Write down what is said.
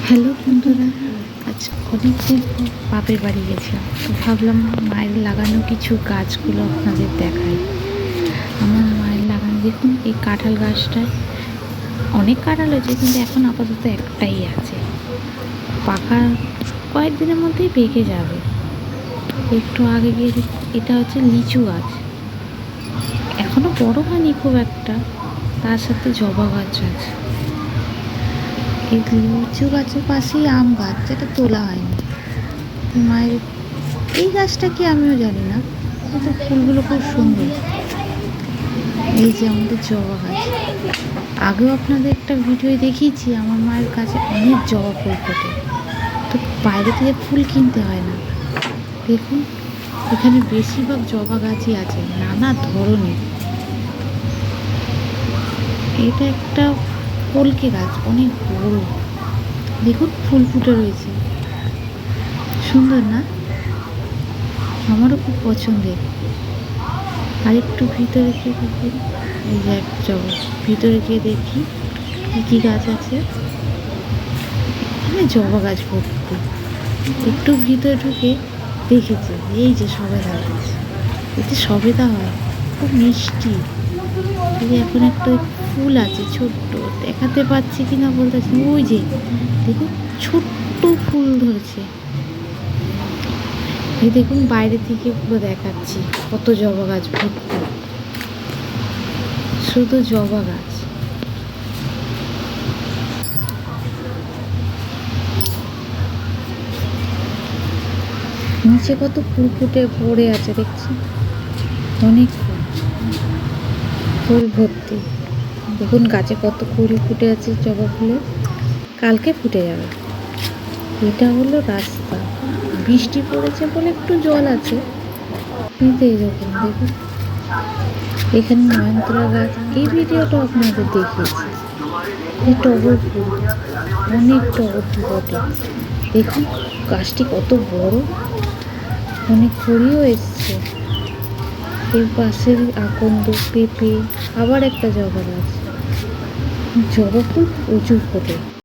Hello বন্ধুরা, আজ অনেকদিন পর বাপের বাড়ি গেছিলাম, তো ভাবলাম মায়ের লাগানো কিছু গাছগুলো আপনাদের দেখাই। আমার মায়ের লাগানো দেখুন, এই কাঁঠাল গাছটায় অনেক কাঁঠাল হয়েছে, কিন্তু এখন আপাতত একটাই আছে। পাকা কয়েকদিনের মধ্যেই পেকে যাবে। একটু আগে গিয়ে এটা হচ্ছে লিচু গাছ, এখনও বড় হয়নি খুব একটা। তার সাথে জবা গাছ আছে। এই লিচু গাছের পাশেই আম গাছ, যেটা তোলা হয়নি। মায়ের এই গাছটা কি আমিও জানি না, কিন্তু ফুলগুলো খুব সুন্দর। এই যে আমাদের জবা গাছ, আগেও আপনাদের একটা ভিডিও দেখিয়েছি। আমার মায়ের কাছে অনেক জবা ফুল ফোটে, তো বাইরে থেকে ফুল কিনতে হয় না। দেখুন, এখানে বেশিরভাগ জবা গাছই আছে, নানা ধরনের। এটা একটা কলকে গাছ, অনেক বড়। দেখুন ফুল ফুটে রয়েছে, সুন্দর না? আমারও খুব পছন্দের। আর একটু ভিতরে গিয়ে দেখুন, এই যে এক জবা, ভিতরে গিয়ে দেখি কী কী গাছ আছে। এখানে জবা গাছ ভর্তি। একটু ভিতরে ঢুকে দেখেছি, এই যে সবেদা গাছ। এতে সবেদা হয়, খুব মিষ্টি। এই যে এখন একটা ফুল আছে ছোট্ট, দেখাতে পাচ্ছি কিনা বলতে পারছি না। ওই যে দেখুন, ছোট্ট ফুল ধরেছে। এই দেখুন, বাইরে থেকে পুরো দেখাচ্ছি কত জবা গাছ ভর্তি, শুধু জবা গাছ। নিচে কত ফুল ফুটে পড়ে আছে দেখছি, অনেক ফুল, ফুল ভর্তি। দেখুন গাছে কত ফুল ফুটে আছে জবা ফুলে, কালকে ফুটে যাবে। এটা হলো রাস্তা, বৃষ্টি পড়েছে বলে একটু জল আছে, কিন্তু এইরকম দেখুন। এখানে নয়নতারা গাছ, এই ভিডিওটা আপনাদের দেখিয়েছি। এই টগর ফুল, অনেক টগর ফুল ফোটে। দেখুন গাছটি কত বড়, অনেক কুড়িও এসছে। এর পাশের আকন্দ, পেঁপে, আবার একটা জবা গাছ। জবা ফুল প্রচুর ফোটে।